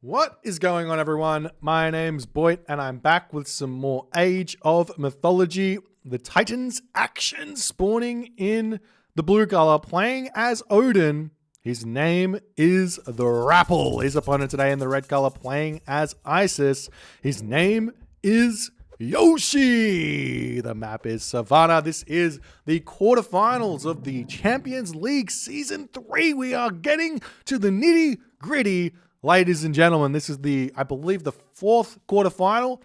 What is going on, everyone? My name's Boit, and I'm back with some more Age of Mythology. The Titans action spawning in the blue color, playing as Odin. His name is the Rapl. His opponent today in the red color, playing as Isis. His name is Yoshi. The map is Savannah. This is the quarterfinals of the Champions League Season 3. We are getting to the nitty gritty. Ladies and gentlemen, this is I believe the fourth quarterfinal.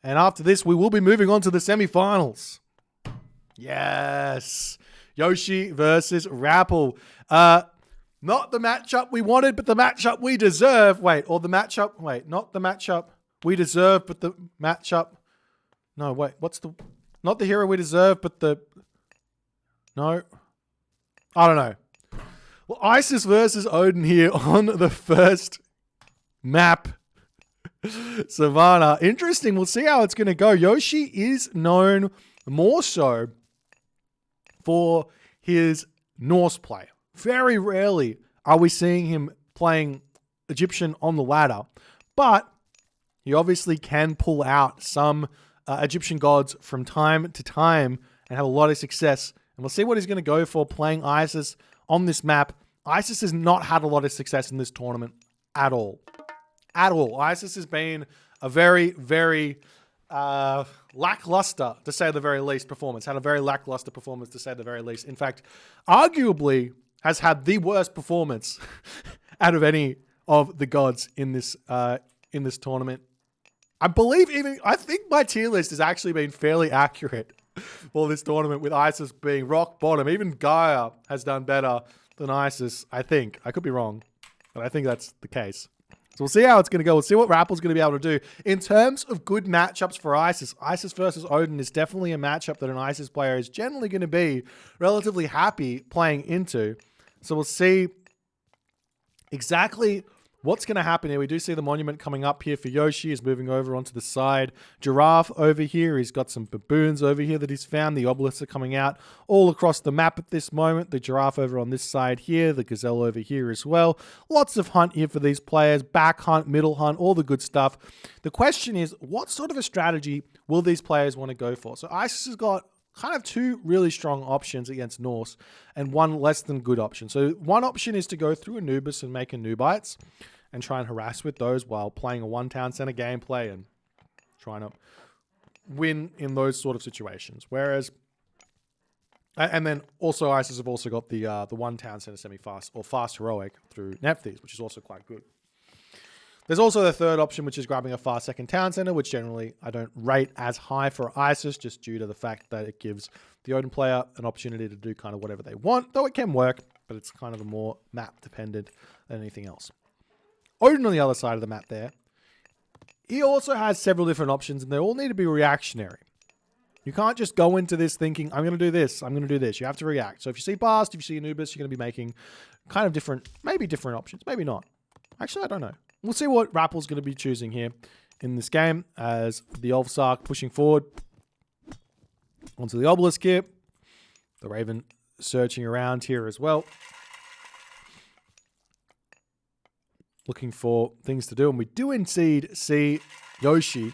And after this, we will be moving on to the semifinals. Yes. Yoshi versus Rapl. Not the matchup we wanted, but the matchup we deserve. Not the matchup we deserve, but the matchup. No, wait, not the hero we deserve, but no. I don't know. Well, Isis versus Odin here on the first map. Savannah. Interesting. We'll see how it's going to go. Yoshi is known more so for his Norse play. Very rarely are we seeing him playing Egyptian on the ladder, but he obviously can pull out some Egyptian gods from time to time and have a lot of success. And we'll see what he's going to go for playing Isis on this map. Isis has not had a lot of success in this tournament at all. Isis has been a very, very lackluster, to say the very least, performance. Had a very lackluster performance, to say the very least. In fact, arguably has had the worst performance out of any of the gods in this tournament. I think my tier list has actually been fairly accurate for this tournament, with Isis being rock bottom. Even Gaia has done better than Isis, I think. I could be wrong, but I think that's the case. So we'll see how it's going to go. We'll see what Rapl's going to be able to do. In terms of good matchups for Isis, Isis versus Odin is definitely a matchup that an Isis player is generally going to be relatively happy playing into. So we'll see exactly what's going to happen here. We do see the monument coming up here for Yoshi. He's moving over onto the side. Giraffe over here. He's got some baboons over here that he's found. The obelisks are coming out all across the map at this moment. The giraffe over on this side here. The gazelle over here as well. Lots of hunt here for these players. Back hunt, middle hunt, all the good stuff. The question is, what sort of a strategy will these players want to go for? So Isis has got kind of two really strong options against Norse and one less than good option. So one option is to go through Anubis and make Anubites and try and harass with those while playing a one-town center gameplay and trying to win in those sort of situations. Whereas, and then also Isis have also got the one-town center semi-fast or fast heroic through Nephthys, which is also quite good. There's also the third option, which is grabbing a fast second town center, which generally I don't rate as high for Isis, just due to the fact that it gives the Odin player an opportunity to do kind of whatever they want, though it can work, but it's kind of a more map dependent than anything else. Odin on the other side of the map there, he also has several different options, and they all need to be reactionary. You can't just go into this thinking, I'm going to do this, I'm going to do this. You have to react. So if you see Bast, if you see Anubis, you're going to be making kind of different, maybe different options, maybe not. Actually, I don't know. We'll see what Rapl's going to be choosing here in this game as the Ulfsark pushing forward onto the obelisk here. The Raven searching around here as well, looking for things to do. And we do indeed see Yoshi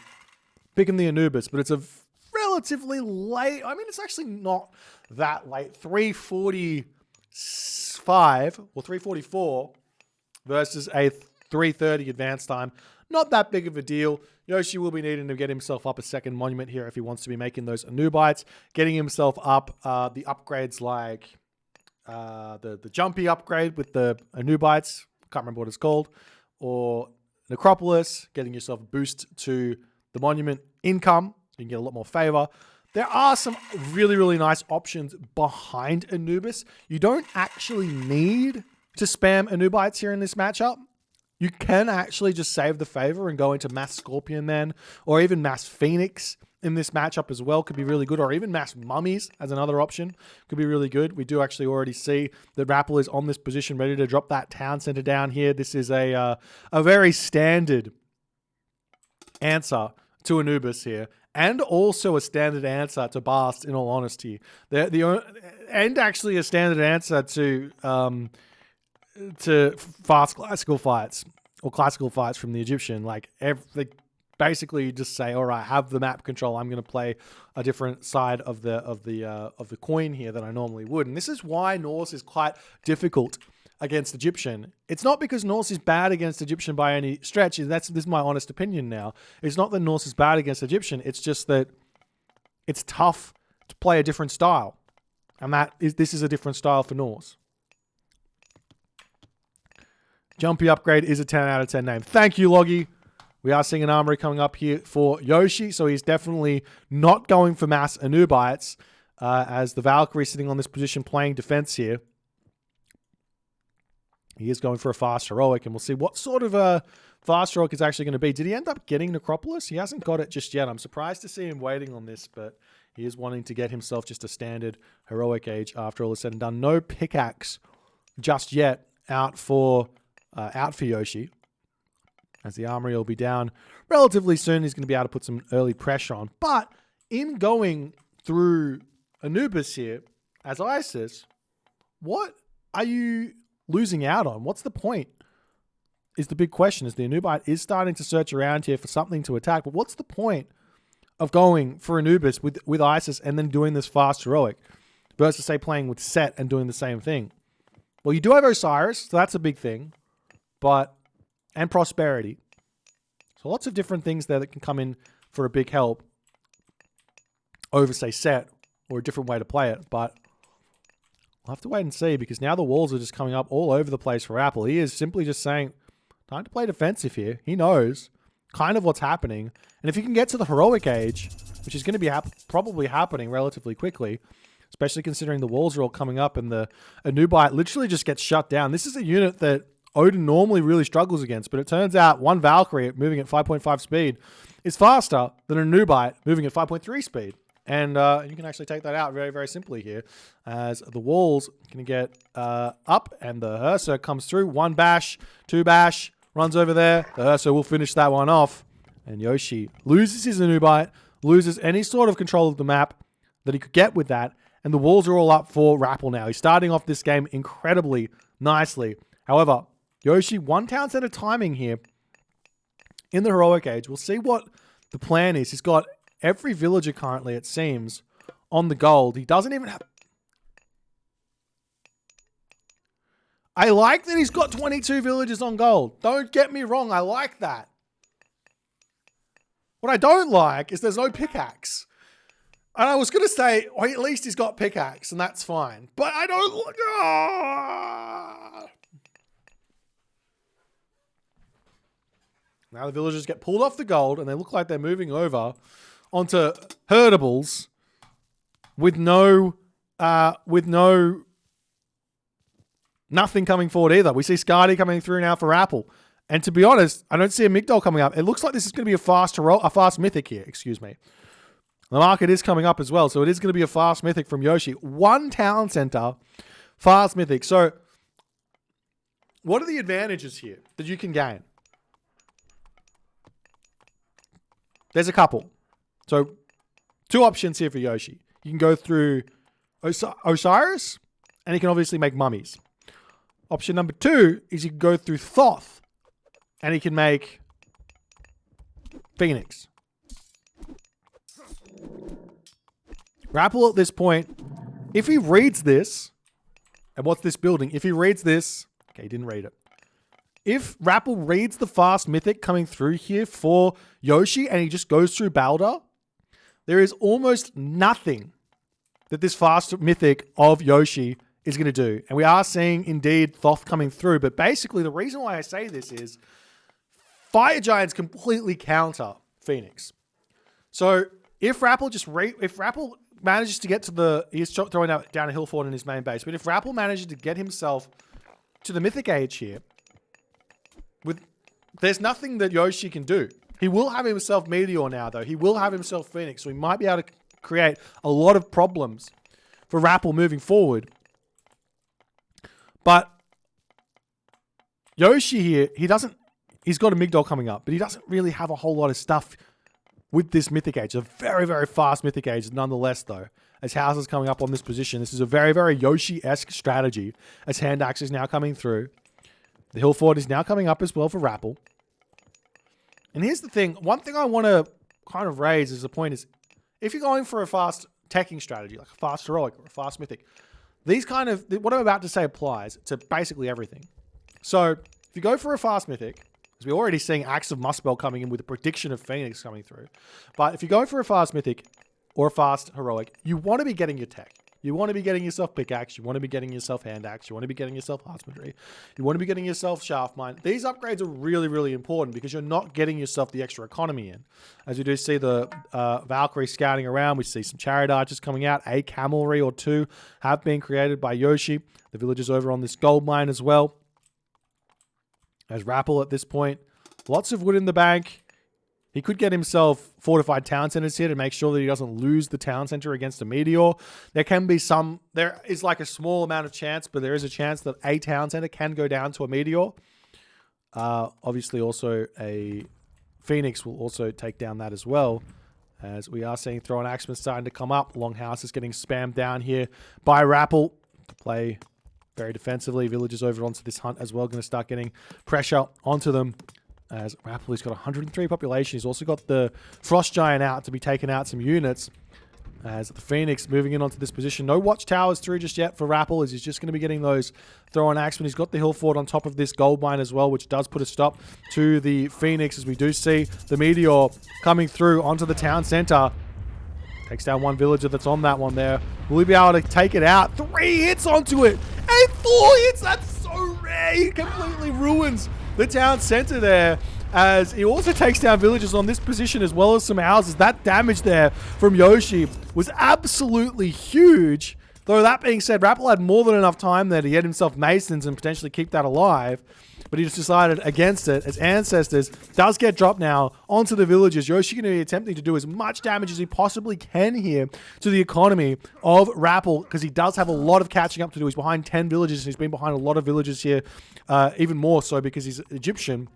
picking the Anubis, but it's a relatively late. I mean, it's actually not that late. 3:45 or 3:44 versus a 3:30 advance time. Not that big of a deal. Yoshi will be needing to get himself up a second monument here if he wants to be making those Anubites. Getting himself up the upgrades like the jumpy upgrade with the Anubites. Can't remember what it's called. Or Necropolis. Getting yourself a boost to the monument income. So you can get a lot more favor. There are some really, really nice options behind Anubis. You don't actually need to spam Anubites here in this matchup. You can actually just save the favor and go into Mass Scorpion then, or even Mass Phoenix in this matchup as well could be really good, or even Mass Mummies as another option could be really good. We do actually already see that Rapl is on this position, ready to drop that town center down here. This is a very standard answer to Anubis here, and also a standard answer to Bast, in all honesty. And actually a standard answer to fast classical fights or classical fights from the Egyptian, like they basically just say, all right, have the map control. I'm going to play a different side of the coin here than I normally would. And this is why Norse is quite difficult against Egyptian. It's not because Norse is bad against Egyptian by any stretch. This is my honest opinion now. It's not that Norse is bad against Egyptian. It's just that it's tough to play a different style. And this is a different style for Norse. Jumpy upgrade is a 10 out of 10 name. Thank you, Loggy. We are seeing an armory coming up here for Yoshi, so he's definitely not going for mass Anubites, as the Valkyrie sitting on this position playing defense here. He is going for a fast heroic, and we'll see what sort of a fast heroic is actually going to be. Did he end up getting Necropolis? He hasn't got it just yet. I'm surprised to see him waiting on this, but he is wanting to get himself just a standard heroic age after all is said and done. No pickaxe just yet out for Yoshi, as the armory will be down relatively soon. He's going to be able to put some early pressure on. But in going through Anubis here as Isis, what are you losing out on? What's the point? Is the big question. As the Anubite is starting to search around here for something to attack, but what's the point of going for Anubis with Isis and then doing this fast heroic versus, say, playing with Set and doing the same thing? Well, you do have Osiris, so that's a big thing. And prosperity. So lots of different things there that can come in for a big help over, say, Set, or a different way to play it. But we'll have to wait and see, because now the walls are just coming up all over the place for Rapl. He is simply just saying, time to play defensive here. He knows kind of what's happening. And if he can get to the heroic age, which is going to be probably happening relatively quickly, especially considering the walls are all coming up and the Anubite literally just gets shut down. This is a unit that Odin normally really struggles against, but it turns out one Valkyrie moving at 5.5 speed is faster than a Nubite moving at 5.3 speed. And you can actually take that out very, very simply here, as the walls can get up and the Ursa comes through. One bash, two bash, runs over there. The Ursa will finish that one off. And Yoshi loses his Nubite, loses any sort of control of the map that he could get with that. And the walls are all up for Rapl now. He's starting off this game incredibly nicely. However, Yoshi, one town center timing here in the heroic age. We'll see what the plan is. He's got every villager currently, it seems, on the gold. He doesn't even have... I like that he's got 22 villagers on gold. Don't get me wrong, I like that. What I don't like is there's no pickaxe. And I was going to say, well, at least he's got pickaxe, and that's fine. But I don't... Now the villagers get pulled off the gold, and they look like they're moving over onto herdables with nothing coming forward either. We see Skadi coming through now for Rapl. And to be honest, I don't see a Migdol coming up. It looks like this is going to be a fast mythic here, excuse me. The market is coming up as well, so it is going to be a fast mythic from Yoshi. One town center, fast mythic. So what are the advantages here that you can gain? There's a couple. So, two options here for Yoshi. You can go through Osiris, and you can obviously make mummies. Option number two is you can go through Thoth, and he can make Phoenix. Rapl at this point, if he reads this, and what's this building? If he reads this, okay, he didn't read it. If Rapl reads the fast mythic coming through here for Yoshi and he just goes through Balder, there is almost nothing that this fast mythic of Yoshi is going to do. And we are seeing indeed Thoth coming through. But basically the reason why I say this is Fire Giants completely counter Phoenix. So if Rapl manages to get to he's throwing down a hill fort in his main base, but if Rapl manages to get himself to the mythic age here, there's nothing that Yoshi can do. He will have himself Meteor now, though. He will have himself Phoenix, so he might be able to create a lot of problems for Rapl moving forward. But Yoshi here, he's got a Migdol coming up, but he doesn't really have a whole lot of stuff with this mythic age. A very, very fast mythic age nonetheless, though. As houses coming up on this position, this is a very, very Yoshi-esque strategy as hand axe is now coming through. The hill fort is now coming up as well for Rapl. And here's the thing. One thing I want to kind of raise as a point is, if you're going for a fast teching strategy, like a fast heroic or a fast mythic, these kind of, what I'm about to say applies to basically everything. So if you go for a fast mythic, because we're already seeing Axe of Muspel coming in with a prediction of Phoenix coming through. But if you go for a fast mythic or a fast heroic, you want to be getting your tech. You want to be getting yourself pickaxe. You want to be getting yourself hand axe. You want to be getting yourself husbandry. You want to be getting yourself shaft mine. These upgrades are really, really important because you're not getting yourself the extra economy in. As we do see the Valkyrie scouting around, we see some chariot archers coming out. A camelry or two have been created by Yoshi. The villagers over on this gold mine as well. As Rapl at this point, lots of wood in the bank. He could get himself fortified town centers here to make sure that he doesn't lose the town center against a meteor. There can be some, there is like a small amount of chance, but there is a chance that a town center can go down to a meteor. Obviously also a Phoenix will also take down that as well. As we are seeing throwing axemen starting to come up. Longhouse is getting spammed down here by Rapl to play very defensively. Villagers over onto this hunt as well, going to start getting pressure onto them. As Rapl has got 103 population. He's also got the Frost Giant out to be taking out some units. As the Phoenix moving in onto this position. No watchtowers through just yet for Rapl, as he's just going to be getting those throwing axemen. He's got the hill fort on top of this gold mine as well, which does put a stop to the Phoenix, as we do see the meteor coming through onto the town center. Takes down one villager that's on that one there. Will he be able to take it out? 3 hits onto it! And 4 hits! That's so rare! He completely ruins the town center there, as he also takes down villagers on this position as well as some houses. That damage there from Yoshi was absolutely huge. Though that being said, Rapl had more than enough time there to get himself masons and potentially keep that alive. But he just decided against it, as Ancestors does get dropped now onto the villagers. Yoshi going to be attempting to do as much damage as he possibly can here to the economy of Rapl, because he does have a lot of catching up to do. He's behind 10 villages, and he's been behind a lot of villages here, even more so because he's Egyptian.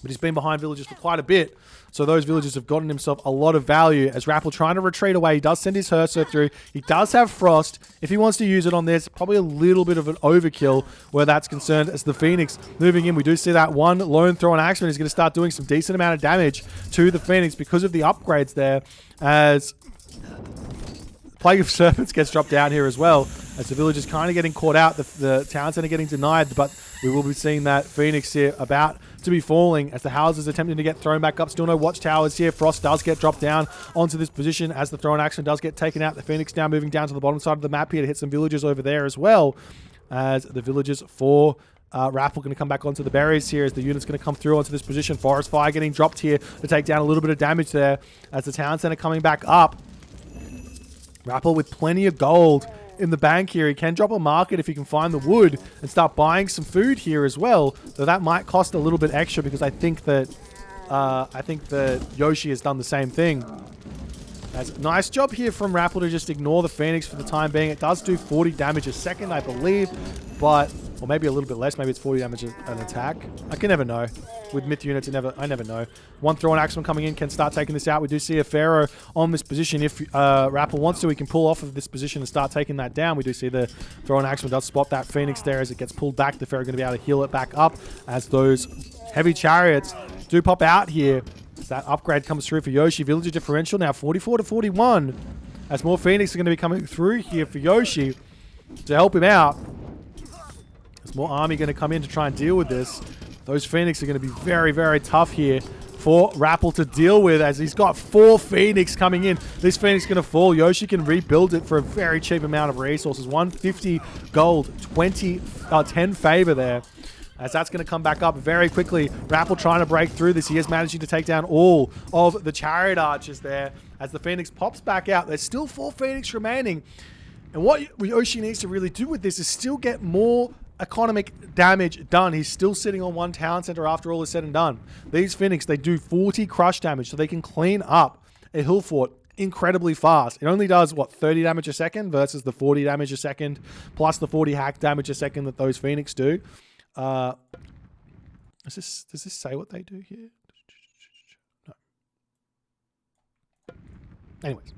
But he's been behind villagers for quite a bit. So those villagers have gotten himself a lot of value. As Rapl trying to retreat away, he does send his Herso through. He does have Frost. If he wants to use it on this, probably a little bit of an overkill where that's concerned. As the Phoenix moving in, we do see that one lone throw on axeman is going to start doing some decent amount of damage to the Phoenix because of the upgrades there. As Plague of Serpents gets dropped down here as well. As the villagers kind of getting caught out. The town center getting denied, but we will be seeing that Phoenix here about to be falling as the houses attempting to get thrown back up. Still no watchtowers here. Frost does get dropped down onto this position as the thrown action does get taken out. The Phoenix now moving down to the bottom side of the map here to hit some villagers over there as well. As the villagers for Rapl going to come back onto the berries here as the unit's going to come through onto this position. Forest Fire getting dropped here to take down a little bit of damage there as the town center coming back up. Rapl with plenty of gold in the bank here. He can drop a market if he can find the wood and start buying some food here as well. Though that might cost a little bit extra because I think that Yoshi has done the same thing. That's a nice job here from Rapl to just ignore the Phoenix for the time being. It does do 40 damage a second, I believe, but or maybe a little bit less. Maybe it's 40 damage an attack. I can never know. With myth units, I never know. One throw and axeman coming in can start taking this out. We do see a Pharaoh on this position. If Rapl wants to, he can pull off of this position and start taking that down. We do see the throw and axeman does spot that Phoenix there as it gets pulled back. The Pharaoh going to be able to heal it back up as those heavy chariots do pop out here. As that upgrade comes through for Yoshi. Villager differential now 44 to 41. As more Phoenix are going to be coming through here for Yoshi to help him out. There's more army going to come in to try and deal with this. Those Phoenix are going to be very, very tough here for Rapl to deal with, as he's got 4 Phoenix coming in. This Phoenix is going to fall. Yoshi can rebuild it for a very cheap amount of resources. 150 gold, 10 favor there. As that's going to come back up very quickly. Rapl trying to break through this. He is managing to take down all of the chariot archers there. As the Phoenix pops back out, there's still 4 Phoenix remaining. And what Yoshi needs to really do with this is still get more economic damage done. He's still sitting on 1 town center after all is said and done. These Phoenix, they do 40 crush damage, so they can clean up a hill fort incredibly fast. It only does, what, 30 damage a second versus the 40 damage a second, plus the 40 hack damage a second that those Phoenix do. Does this say what they do here? No. Anyways.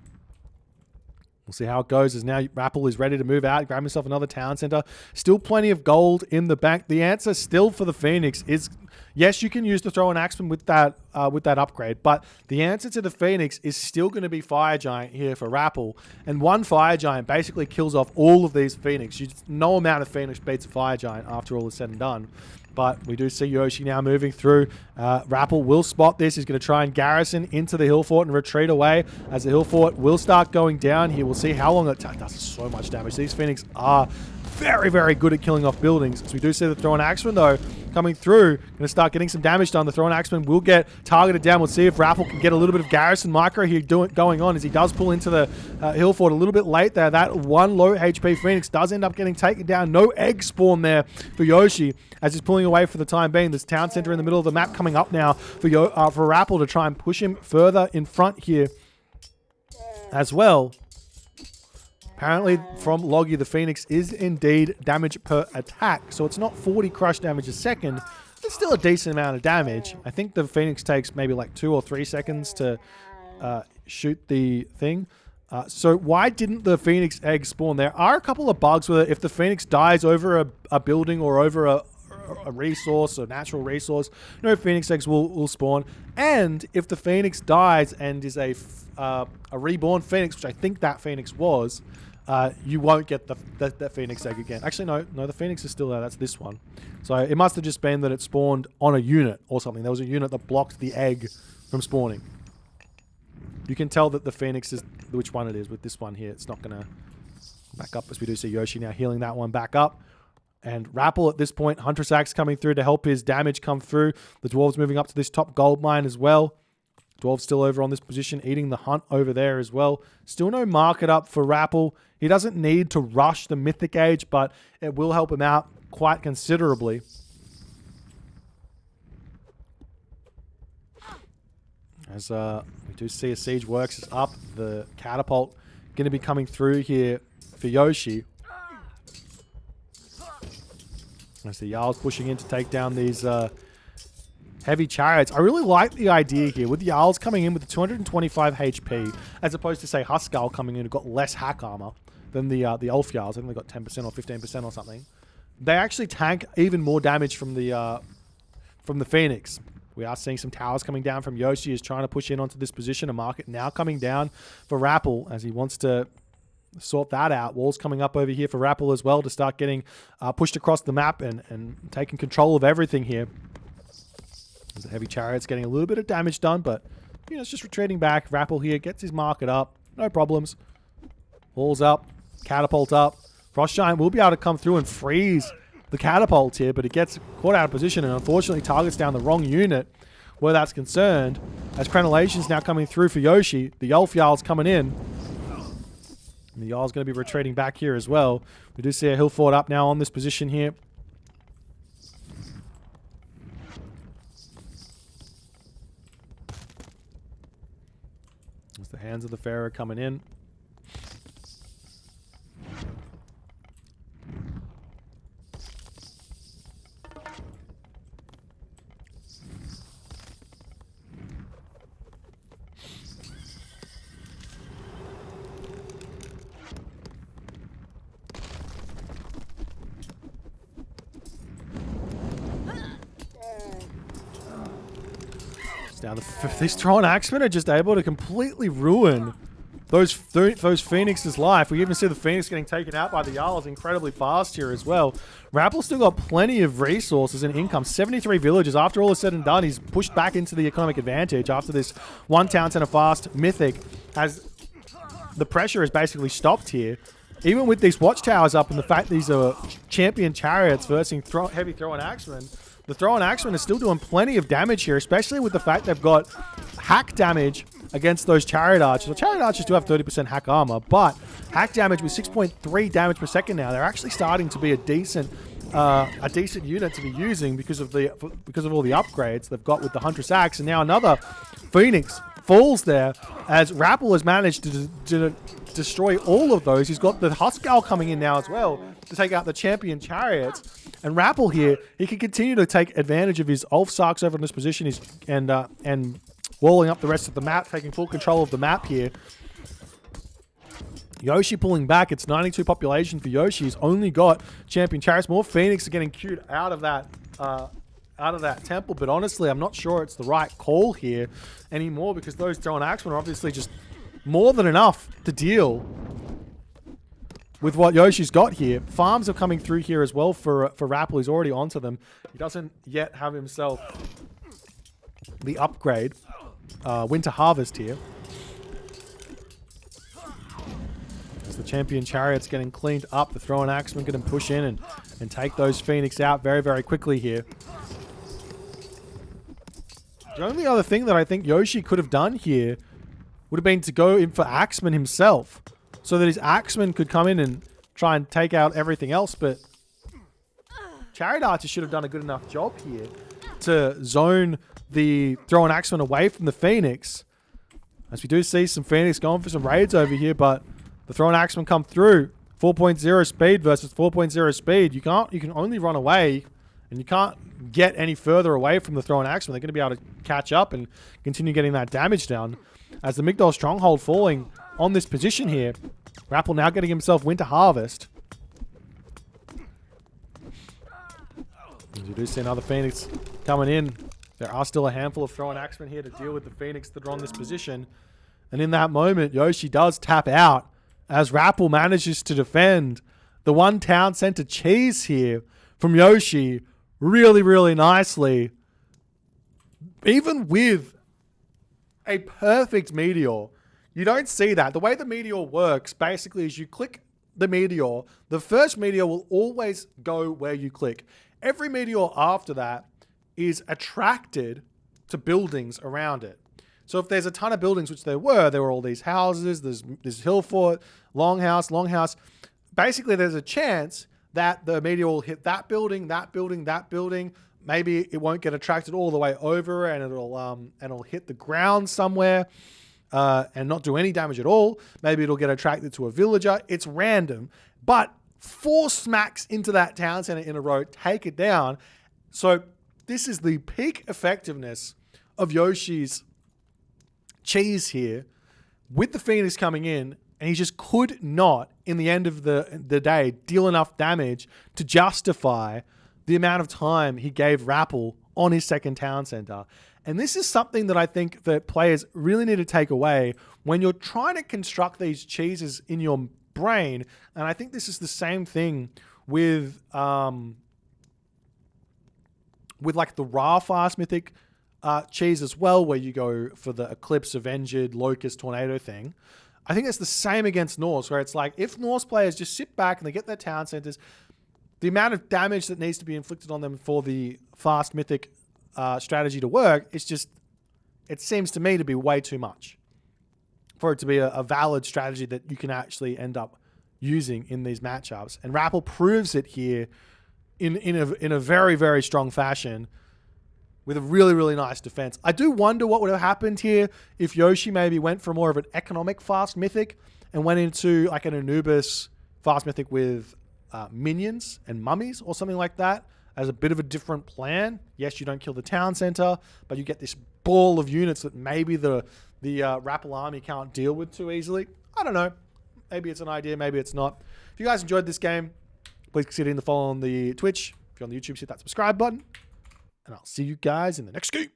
We'll see how it goes as now Rapl is ready to move out, grab himself another town center. Still plenty of gold in the bank. The answer still for the Phoenix is, yes, you can use the throw and axeman with that upgrade, but the answer to the Phoenix is still going to be Fire Giant here for Rapl. And one Fire Giant basically kills off all of these Phoenix. No amount of Phoenix beats a Fire Giant after all is said and done. But we do see Yoshi now moving through. Rapl will spot this. He's going to try and garrison into the hill fort and retreat away as the hill fort will start going down here. We'll see how long it does so much damage. These Phoenix are very, very good at killing off buildings. So we do see the throw and axeman, though, coming through. Going to start getting some damage done. The throw and axeman will get targeted down. We'll see if Rapl can get a little bit of garrison micro here going on as he does pull into the hill fort a little bit late there. That one low HP Phoenix does end up getting taken down. No egg spawn there for Yoshi as he's pulling away for the time being. This town center in the middle of the map coming up now for Rapl to try and push him further in front here as well. Apparently, from Loggy, the Phoenix is indeed damage per attack. So it's not 40 crush damage a second. It's still a decent amount of damage. I think the Phoenix takes maybe like 2 or 3 seconds to shoot the thing. So why didn't the Phoenix egg spawn? There are a couple of bugs with it. If the Phoenix dies over a building or over a resource, a natural resource, no Phoenix eggs will spawn. And if the Phoenix dies and is a reborn Phoenix, which I think that Phoenix was, you won't get that Phoenix egg again. Actually, no, the Phoenix is still there. That's this one. So it must have just been that it spawned on a unit or something. There was a unit that blocked the egg from spawning. You can tell that the Phoenix is which one it is with this one here. It's not going to back up as we do see Yoshi now healing that one back up. And Rapl at this point, Huntress Axe coming through to help his damage come through. The Dwarves moving up to this top gold mine as well. Dwarves still over on this position, eating the hunt over there as well. Still no market up for Rapl. He doesn't need to rush the Mythic Age, but it will help him out quite considerably. As we do see a Siege Works is up. The Catapult going to be coming through here for Yoshi. As the Jarl's pushing in to take down these heavy chariots. I really like the idea here with the Jarls coming in with the 225 HP as opposed to, say, Huskarl coming in who got less hack armor than the Elf Jarls. I think they got 10% or 15% or something. They actually tank even more damage from the Phoenix. We are seeing some towers coming down from Yoshi. Is trying to push in onto this position. A market now coming down for Rapl as he wants to sort that out. Walls coming up over here for Rapl as well to start getting pushed across the map and taking control of everything here. As the heavy chariot's getting a little bit of damage done, but you know, it's just retreating back. Rapl here gets his market up. No problems. Walls up. Catapult up. Frost Giant will be able to come through and freeze the catapult here, but it gets caught out of position and unfortunately targets down the wrong unit where that's concerned. As Crenellation's now coming through for Yoshi, the Elf Jarl's coming in. And the Jarl's going to be retreating back here as well. We do see a hill fort up now on this position here. As the Hands of the Pharaoh coming in. Now these Throwing Axemen are just able to completely ruin those Phoenix's life. We even see the Phoenix getting taken out by the Jarls incredibly fast here as well. Rappl's still got plenty of resources and income. 73 villages. After all is said and done, he's pushed back into the economic advantage after this one town center fast Mythic. As the pressure is basically stopped here. Even with these watchtowers up and the fact these are champion chariots versus heavy Throwing Axemen, the Throwing Axemen is still doing plenty of damage here, especially with the fact they've got hack damage against those Chariot Archers. Well, Chariot Archers do have 30% hack armor, but hack damage with 6.3 damage per second now. They're actually starting to be a decent unit to be using because of all the upgrades they've got with the Huntress Axe. And now another Phoenix falls there as Rapl has managed to destroy all of those. He's got the Huskarl coming in now as well to take out the champion chariots. And Rapl here, he can continue to take advantage of his Ulf Sarks over in this position and walling up the rest of the map, taking full control of the map here. Yoshi pulling back. It's 92 population for Yoshi. He's only got champion chariots. More Phoenix are getting queued out of that temple, but honestly, I'm not sure it's the right call here anymore because those drone axemen are obviously just more than enough to deal with what Yoshi's got here. Farms are coming through here as well for Rapl. He's already onto them. He doesn't yet have himself the upgrade. Winter Harvest here. As the champion chariot's getting cleaned up, the throwing axemen going to push in and take those Phoenix out very, very quickly here. The only other thing that I think Yoshi could have done here would have been to go in for Axeman himself, so that his Axeman could come in and try and take out everything else, but Chariot Archer should have done a good enough job here to zone the throwing Axeman away from the Phoenix. As we do see some Phoenix going for some raids over here, but the throwing Axeman come through. 4.0 speed versus 4.0 speed. You can only run away, and you can't get any further away from the throwing Axeman. They're going to be able to catch up and continue getting that damage down. As the Migdol Stronghold falling on this position here, Rapl now getting himself Winter Harvest. As you do see another Phoenix coming in. There are still a handful of throwing axemen here to deal with the Phoenix that are on this position. And in that moment, Yoshi does tap out as Rapl manages to defend the one town center cheese here from Yoshi really, really nicely. Even with a perfect meteor, you don't see that. The way the meteor works basically is you click the meteor, the first meteor will always go where you click. Every meteor after that is attracted to buildings around it. So if there's a ton of buildings, which there were all these houses, there's hill fort, longhouse. Basically, there's a chance that the meteor will hit that building, that building, that building. Maybe it won't get attracted all the way over, and it'll hit the ground somewhere and not do any damage at all. Maybe it'll get attracted to a villager. It's random, but 4 smacks into that town center in a row take it down. So this is the peak effectiveness of Yoshi's cheese here with the Phoenix coming in, and he just could not, in the end of the day, deal enough damage to justify the amount of time he gave Rapl on his second town center. And this is something that I think that players really need to take away when you're trying to construct these cheeses in your brain. And I think this is the same thing with like the Ra Fast Mythic cheese as well, where you go for the Eclipse, Avenged, Locust, Tornado thing. I think it's the same against Norse, where it's like, if Norse players just sit back and they get their town centers, the amount of damage that needs to be inflicted on them for the Fast Mythic strategy to work, it seems to me to be way too much for it to be a valid strategy that you can actually end up using in these matchups. And Rapl proves it here in a very, very strong fashion with a really, really nice defense. I do wonder what would have happened here if Yoshi maybe went for more of an economic Fast Mythic and went into like an Anubis Fast Mythic with minions and mummies or something like that as a bit of a different plan. Yes, you don't kill the town center, but you get this ball of units that maybe the Rapl army can't deal with too easily. I don't know. Maybe it's an idea, maybe it's not. If you guys enjoyed this game, please consider hitting the follow on the Twitch. If you're on the YouTube, hit that subscribe button. And I'll see you guys in the next game.